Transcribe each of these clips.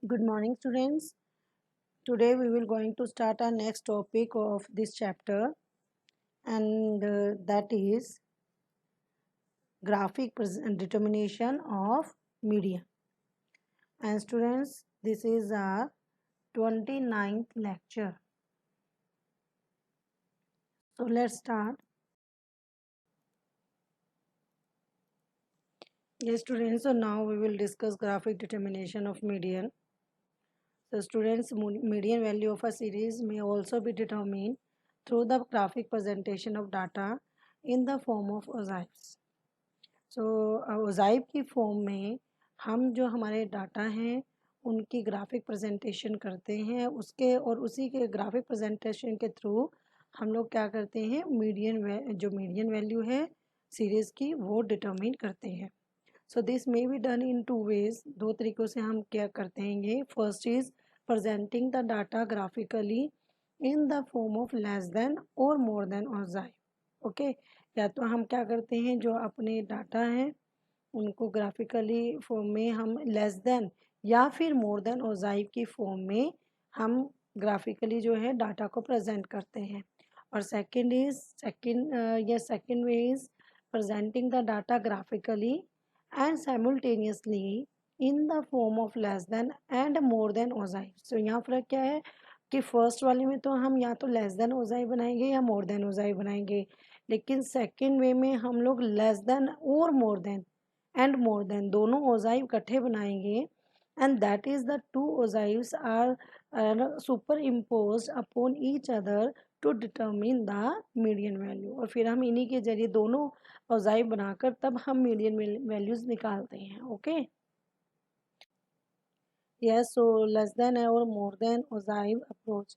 Good morning, students. Today we will going to start our next topic of this chapter, and that is graphic determination of median. And students, this is our 29th lecture. So let's start. Yes, students. So now we will discuss graphic determination of median. So students, median value of a series may also be determined through the graphic presentation of data in the form of ogives. ओजाइब की form में हम जो हमारे data हैं उनकी graphic presentation करते हैं उसके और उसी के ग्राफिक प्रेजेंटेशन के थ्रू हम लोग क्या करते हैं मीडियन वैल्यू है सीरीज़ की वो डिटरमिन करते हैं. So this may be done in 2 ways. 2 तरीक़ों से हम क्या करते हैं ये. First is presenting the data graphically in the form of less than or more than ogive. Okay या तो हम क्या करते हैं जो अपने डाटा हैं उनको ग्राफिकली फॉर्म में हम लेस देन या फिर मोर देन ओजाइव की फॉर्म में हम ग्राफिकली जो है डाटा को प्रेजेंट करते हैं. और second way is presenting the data graphically and simultaneously in the form of less than and more than ogive. So यहाँ फर्क क्या है कि फर्स्ट वाले में तो हम या तो लेस देन ओजाइव बनाएंगे या मोर देन ओजाइव बनाएंगे, लेकिन सेकंड वे में हम लोग लेस देन और more than and more than दोनों ओजाइव इकट्ठे बनाएंगे and that is the two ogives are superimpose upon each other to determine the median value. और फिर हम इन्हीं के जरिए दोनों ओजाइव बनाकर तब हम मीडियन वैल्यूज निकालते हैं. Okay yes. So less than और more than ogive approach.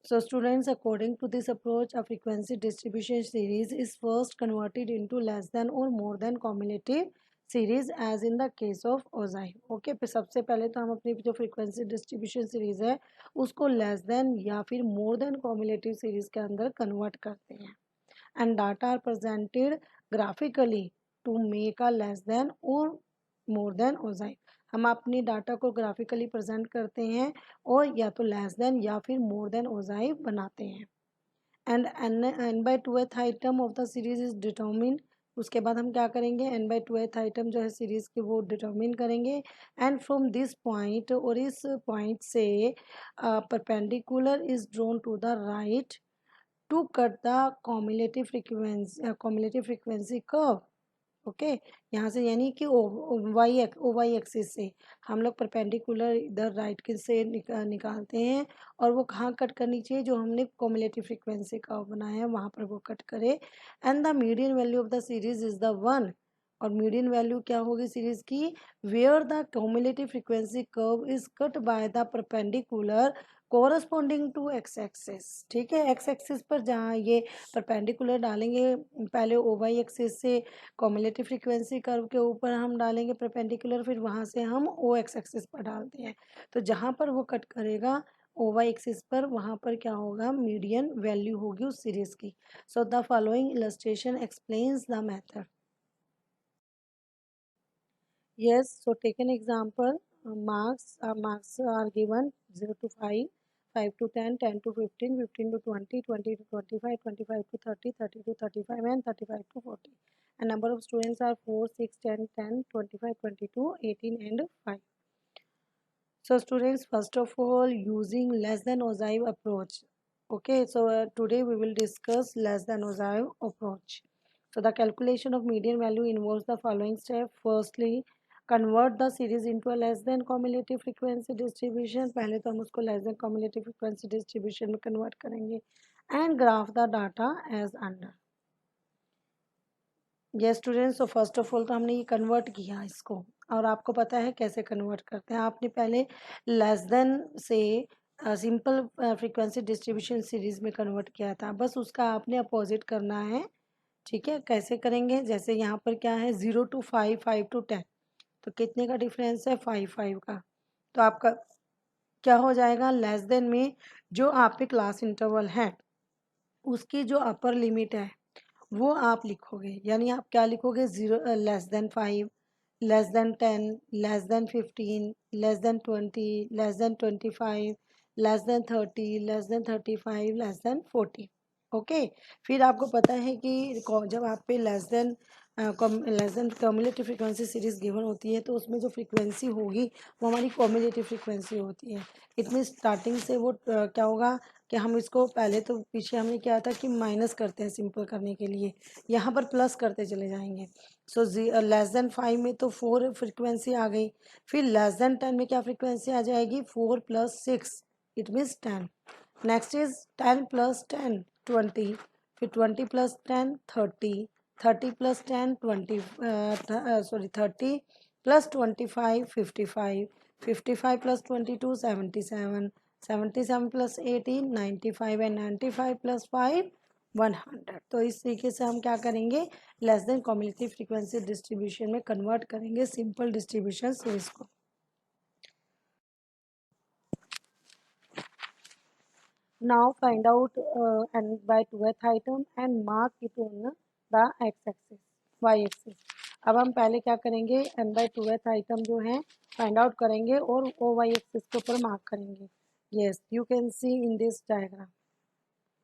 So students, according to this approach, a frequency distribution series is first converted into less than or more than cumulative series as in the case of ogive. Okay, फिर सबसे पहले तो हम अपनी जो frequency distribution series है उसको less than या फिर more than cumulative series के अंदर convert करते हैं. And data are presented graphically to make a less than or more than ogive. हम अपनी डाटा को ग्राफिकली प्रेजेंट करते हैं और या तो लेस देन या फिर मोर देन ओजाइव बनाते हैं. And n/2th item of the series is determine. उसके बाद हम क्या करेंगे n/2th आइटम जो है सीरीज के वो डिटर्मिन करेंगे. एंड फ्रॉम दिस पॉइंट और इस पॉइंट से perpendicular is drawn to the right to cut the cumulative frequency curve. Okay यहाँ से यानी कि वाई एक्सिस से हम लोग परपेंडिकुलर इधर राइट के से निकालते हैं और वो कहाँ कट करनी चाहिए जो हमने कॉम्युलेटिव फ्रीक्वेंसी का बनाया है वहाँ पर वो कट करे. And the median value of the series is the 1. और मीडियन वैल्यू क्या होगी सीरीज की where the cumulative frequency curve is cut by the perpendicular corresponding to X axis. ठीक है, एक्स एक्सिस पर जहाँ ये परपेंडिकुलर डालेंगे पहले ओ वाई एक्सिस से कॉम्युलेटिव फ्रीक्वेंसी कर्व के ऊपर हम डालेंगे परपेंडिकुलर, फिर वहाँ से हम ओ एक्स एक्सिस पर डालते हैं. तो जहाँ पर वो कट करेगा ओ वाई एक्सिस पर वहाँ पर क्या होगा मीडियन वैल्यू होगी उस सीरीज की. So the following illustration explains the method. Yes, so take an example. Marks are given 0 to 5, 5 to 10, 10 to 15, 15 to 20, 20 to 25, 25 to 30, 30 to 35, and 35 to 40. And number of students are 4, 6, 10, 10, 25, 22, 18, and 5. So students, first of all, using less than ogive approach. Okay, so today we will discuss less than ogive approach. So the calculation of median value involves the following step. Firstly, convert the series into a less than cumulative frequency distribution. पहले तो हम उसको less than cumulative frequency distribution में convert करेंगे and graph the data as under. Yes students, so first of all तो हमने ये convert किया इसको और आपको पता है कैसे कन्वर्ट करते हैं. आपने पहले लेस देन से सिंपल फ्रीक्वेंसी डिस्ट्रीब्यूशन सीरीज में कन्वर्ट किया था, बस उसका आपने अपोजिट करना है. ठीक है, कैसे करेंगे जैसे यहाँ पर क्या है 0 to 5, 5 to 10, तो कितने का डिफरेंस है 5, 5 का. तो आपका क्या हो जाएगा लेस देन में जो आपके क्लास इंटरवल है उसकी जो अपर लिमिट है वो आप लिखोगे, यानी आप क्या लिखोगे 0 less than 5, less than 10, less than 15, less than 20, less than 25, less than 30, less than 35, less than 40. Okay, फिर आपको पता है कि जब आप पे less than cumulative frequency series given होती है तो उसमें जो फ्रीक्वेंसी होगी वो हमारी कम्युलेटिव फ्रीक्वेंसी होती है। इतनी स्टार्टिंग से वो क्या होगा कि हम इसको पहले तो पीछे हमने क्या था कि माइनस करते हैं सिंपल करने के लिए, यहाँ पर प्लस करते चले जाएंगे। सो लेस देन 5 में तो 4 फ्रीक्वेंसी आ गई, फिर लेस देन 10 में क्या फ्रीक्वेंसी आ जाएगी 4 + 6, इट मीन्स 10। नेक्स्ट इज 10 + 10 20, फिर 20 + 10 30, 30 + 10 20, 30 + 25 55, 55 + 22 77, 77 + 18 95 एंड 95 + 5 100। तो इस तरीके से हम क्या करेंगे, less than cumulative frequency distribution में कन्वर्ट करेंगे सिंपल डिस्ट्रीब्यूशन सीरीज को। Now find out n/2th item and mark it on the x-axis, y-axis. अब हम पहले क्या करेंगे, n/2th item जो है फाइंड आउट करेंगे और o y एक्सिस के ऊपर मार्क करेंगे। Yes, you can see in this diagram,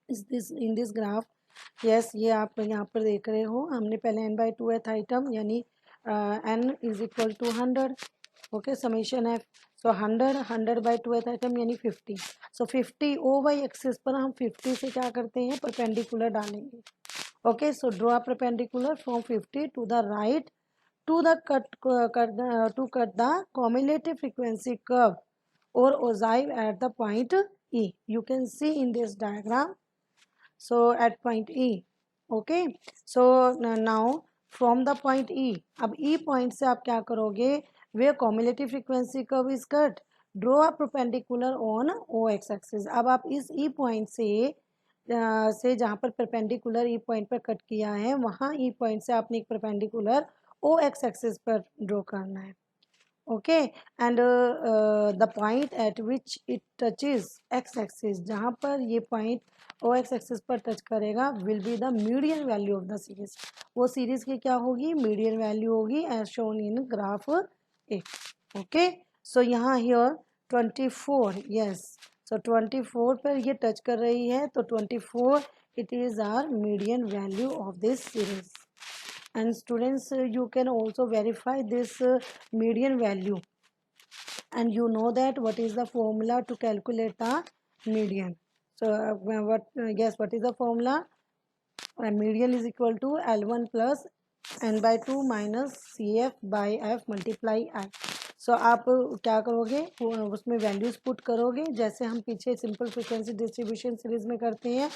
in this graph. Yes, ये आप यहाँ पर देख रहे हो, हमने पहले n/2th आइटम यानी n is equal to 100, okay, summation है। सो 100/2th आइटम यानी 50। सो 50 ओ वाई एक्सिस पर हम 50 से क्या करते हैं, परपेंडिकुलर डालेंगे। Okay, so draw perpendicular from 50 to the right to the cut the cumulative frequency curve or ogive at the point E. You can see in this diagram. So at point E, okay. So now from the point E, अब E point से आप क्या करोगे, where cumulative frequency curve is cut, draw a perpendicular on OX axis। अब आप इस E point से जहाँ पर परपेंडिकुलर ई पॉइंट पर कट किया है वहाँ ई पॉइंट से आपने एक परपेंडिकुलर ओ एक्स एक्सिस पर ड्रॉ करना है। Okay, and the point at which it touches X axis, जहाँ पर ये पॉइंट ओ एक्स एक्सिस पर टच करेगा will be the median value of the series. वो सीरीज की क्या होगी, मीडियन वैल्यू होगी as shown in graph A. Okay, so यहाँ हियर 24, यस, सो 24 पर ये टच कर रही है तो 24 it is our median value of this series। And students, you can also verify this median value, and you know that what is the formula to calculate the median. So guess what is the formula? Median is equal to L1 plus n/2 minus CF by F multiply I। सो आप क्या करोगे, उसमें values put करोगे जैसे हम पीछे simple frequency distribution series में करते हैं,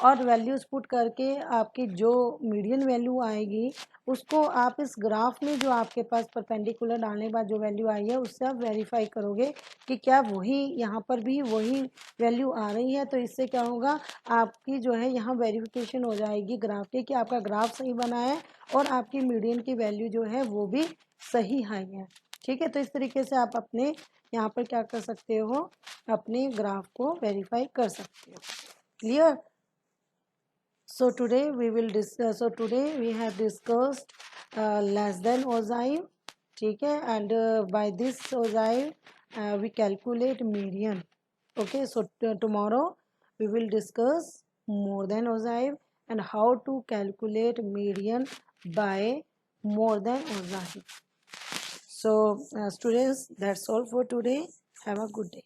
और वैल्यूज पुट करके आपकी जो मीडियन वैल्यू आएगी उसको आप इस ग्राफ में जो आपके पास परपेंडिकुलर डालने के बाद जो वैल्यू आई है उससे आप वेरीफाई करोगे कि क्या वही यहाँ पर भी वही वैल्यू आ रही है। तो इससे क्या होगा, आपकी जो है यहाँ वेरिफिकेशन हो जाएगी ग्राफ की कि आपका ग्राफ सही बना है और आपकी मीडियन की वैल्यू जो है वो भी सही आई है। ठीक है, तो इस तरीके से आप अपने यहाँ पर क्या कर सकते हो, अपने ग्राफ को वेरीफाई कर सकते हो। Clear? So today we will discuss, so today we have discussed less than ogive, ठीक है, and by this ogive we calculate median। Okay, so tomorrow we will discuss more than ogive and how to calculate median by more than ogive। So students, that's all for today. Have a good day.